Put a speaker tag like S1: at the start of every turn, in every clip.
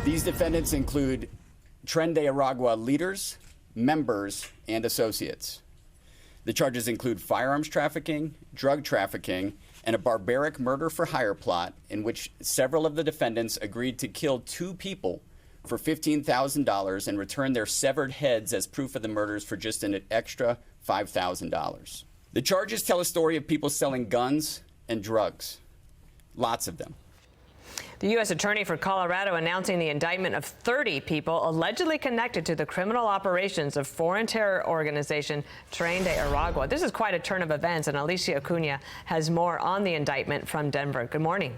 S1: These defendants include Tren de Aragua leaders, members, and associates. The charges include firearms trafficking, drug trafficking, and a barbaric murder for hire plot in which several of the defendants agreed to kill 2 people for $15,000 and return their severed heads as proof of the murders for just an extra $5,000. The charges tell a story of people selling guns and drugs, lots of them.
S2: The U.S. Attorney for Colorado announcing the indictment of 30 people allegedly connected to the criminal operations of foreign terror organization Tren de Aragua. This is quite a turn of events, and Alicia Acuna has more on the indictment from Denver. Good morning.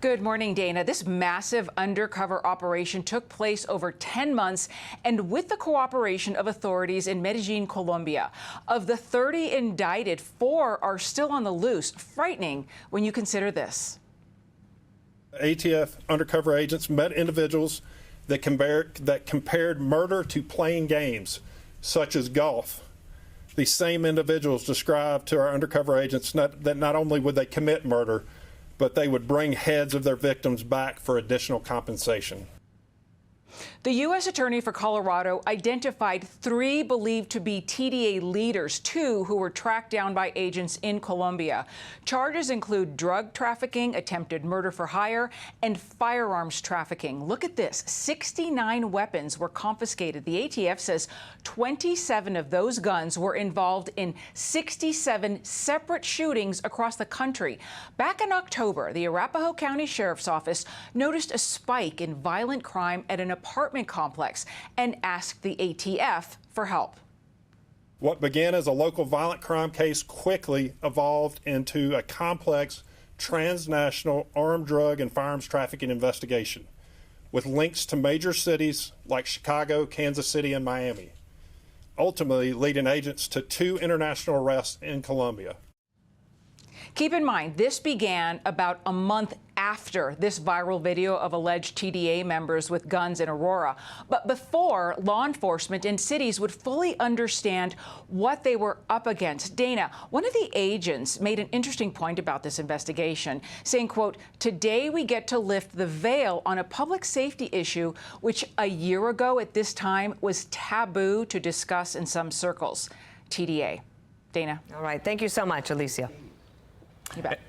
S3: Good morning, Dana. This massive undercover operation took place over 10 months and with the cooperation of authorities in Medellin, Colombia. Of the 30 indicted, 4 are still on the loose. Frightening when you consider this.
S4: ATF undercover agents met individuals that compared murder to playing games, such as golf. These same individuals described to our undercover agents that not only would they commit murder, but they would bring heads of their victims back for additional compensation.
S3: The U.S. Attorney for Colorado identified 3 believed to be TDA leaders, 2 who were tracked down by agents in Colombia. Charges include drug trafficking, attempted murder for hire, and firearms trafficking. Look at this. 69 weapons were confiscated. The ATF says 27 of those guns were involved in 67 separate shootings across the country. Back in October, the Arapahoe County Sheriff's Office noticed a spike in violent crime at an apartment complex and asked the ATF for help.
S4: What began as a local violent crime case quickly evolved into a complex transnational armed drug and firearms trafficking investigation with links to major cities like Chicago, Kansas City, and Miami, ultimately leading agents to 2 international arrests in Colombia.
S3: Keep in mind, this began about a month after this viral video of alleged TDA members with guns in Aurora, but before law enforcement in cities would fully understand what they were up against. Dana, one of the agents made an interesting point about this investigation, saying, quote, "Today we get to lift the veil on a public safety issue which a year ago at this time was taboo to discuss in some circles." TDA. Dana.
S2: All right. Thank you so much, Alicia.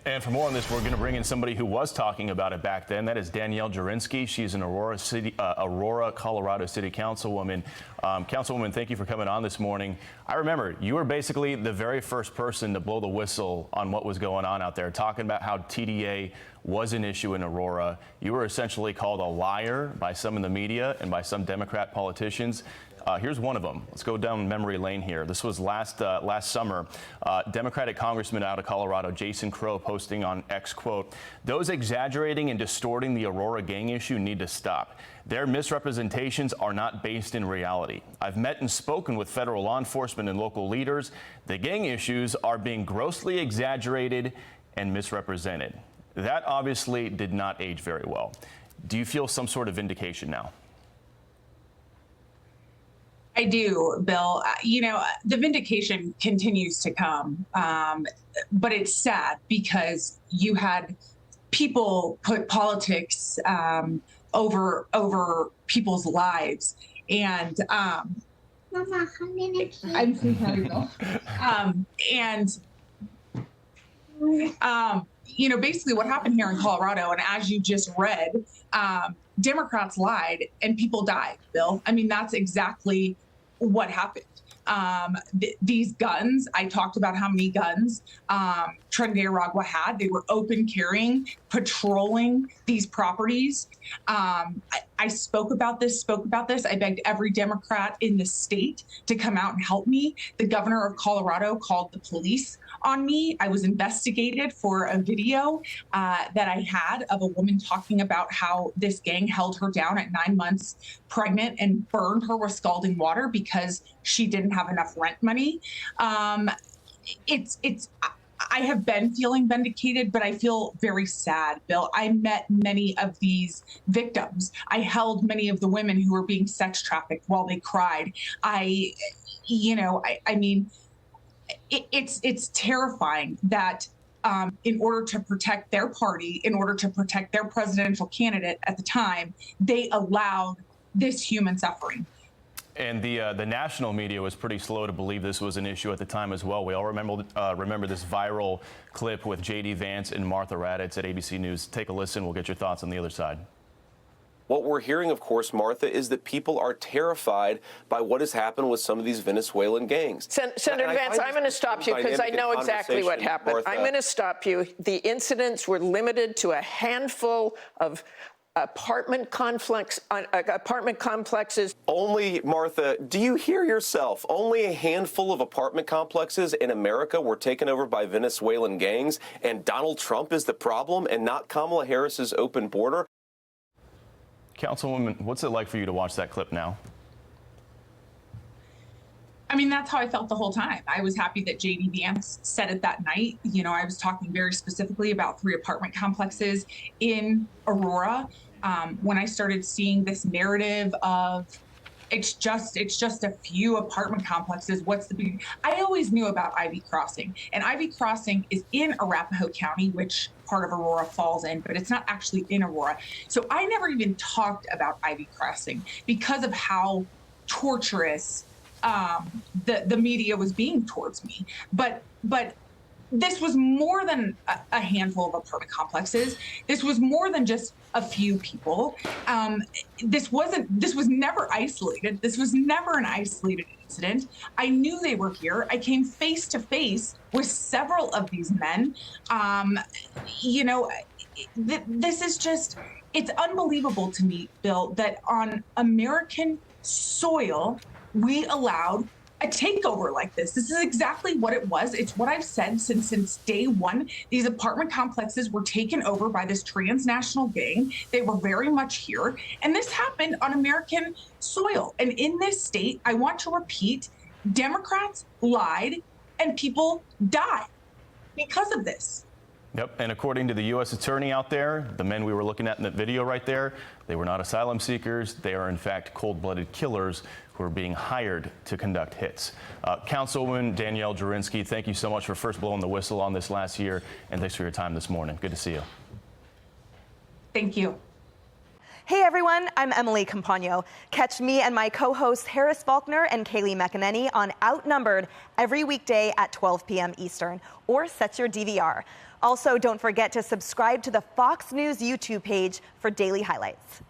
S5: And for more on this, we're going to bring in somebody who was talking about it back then. That is Danielle Jurinsky. She's an Aurora, Colorado City Councilwoman. Councilwoman, thank you for coming on this morning. I remember you were basically the very first person to blow the whistle on what was going on out there, talking about how TDA was an issue in Aurora. You were essentially called a liar by some in the media and by some Democrat politicians. Here's one of them. Let's go down memory lane here. This was last summer. Democratic Congressman out of Colorado, Jason Crow, posting on X, quote, "Those exaggerating and distorting the Aurora gang issue need to stop. Their misrepresentations are not based in reality. I've met and spoken with federal law enforcement and local leaders. The gang issues are being grossly exaggerated and misrepresented." That obviously did not age very well. Do you feel some sort of vindication now?
S6: I do, Bill. You know, the vindication continues to come, but it's sad because you had people put politics over people's lives, and Mama, I'm so sorry, Bill. You know, basically what happened here in Colorado, and as you just read, Democrats lied and people died, Bill. I mean, that's exactly what happened. These guns, I talked about how many guns Tren de Aragua had. They were open carrying, patrolling these properties. I spoke about this. I begged every Democrat in the state to come out and help me. The governor of Colorado called the police on me. I was investigated for a video that I had of a woman talking about how this gang held her down at 9 months pregnant and burned her with scalding water because she didn't have enough rent money. I have been feeling vindicated, but I feel very sad, Bill. I met many of these victims. I held many of the women who were being sex trafficked while they cried. I mean, it's terrifying that in order to protect their party, in order to protect their presidential candidate at the time, they allowed this human suffering.
S5: And the national media was pretty slow to believe this was an issue at the time as well. We all remember this viral clip with J.D. Vance and Martha Raddatz at ABC News. Take a listen. We'll get your thoughts on the other side.
S7: What we're hearing, of course, Martha, is that people are terrified by what has happened with some of these Venezuelan gangs.
S8: Senator Vance, I'm going to stop you because I know exactly what happened.
S7: Martha.
S8: I'm going to stop you. The incidents were limited to a handful of apartment complexes.
S7: Only, Martha, do you hear yourself? Only a handful of apartment complexes in America were taken over by Venezuelan gangs, and Donald Trump is the problem and not Kamala Harris's open border?
S5: Councilwoman, what's it like for you to watch that clip now?
S6: I mean, that's how I felt the whole time. I was happy that J.D. Vance said it that night. You know, I was talking very specifically about 3 apartment complexes in Aurora. When I started seeing this narrative of it's just a few apartment complexes, what's the big? I always knew about Ivy Crossing, and Ivy Crossing is in Arapahoe County, which part of Aurora falls in, but it's not actually in Aurora. So I never even talked about Ivy Crossing because of how torturous the media was being towards me. But this was more than a handful of apartment complexes. This was more than just a few people. This was never isolated. This was never an isolated incident. I knew they were here. I came face to face with several of these men. You know, this is just, it's unbelievable to me, Bill, that on American soil, we allowed a takeover like this. This is exactly what it was. It's what I've said since day one. These apartment complexes were taken over by this transnational gang. They were very much here. And this happened on American soil. And in this state, I want to repeat, Democrats lied and people died because of this.
S5: Yep, and according to the U.S. attorney out there, the men we were looking at in that video right there, they were not asylum seekers. They are, in fact, cold-blooded killers who are being hired to conduct hits. Councilwoman Danielle Jurinsky, thank you so much for first blowing the whistle on this last year, and thanks for your time this morning. Good to see you.
S6: Thank you.
S9: Hey everyone, I'm Emily Campagno. Catch me and my co-hosts Harris Faulkner and Kaylee McEnany on Outnumbered every weekday at 12 p.m. Eastern, or set your DVR. Also, don't forget to subscribe to the Fox News YouTube page for daily highlights.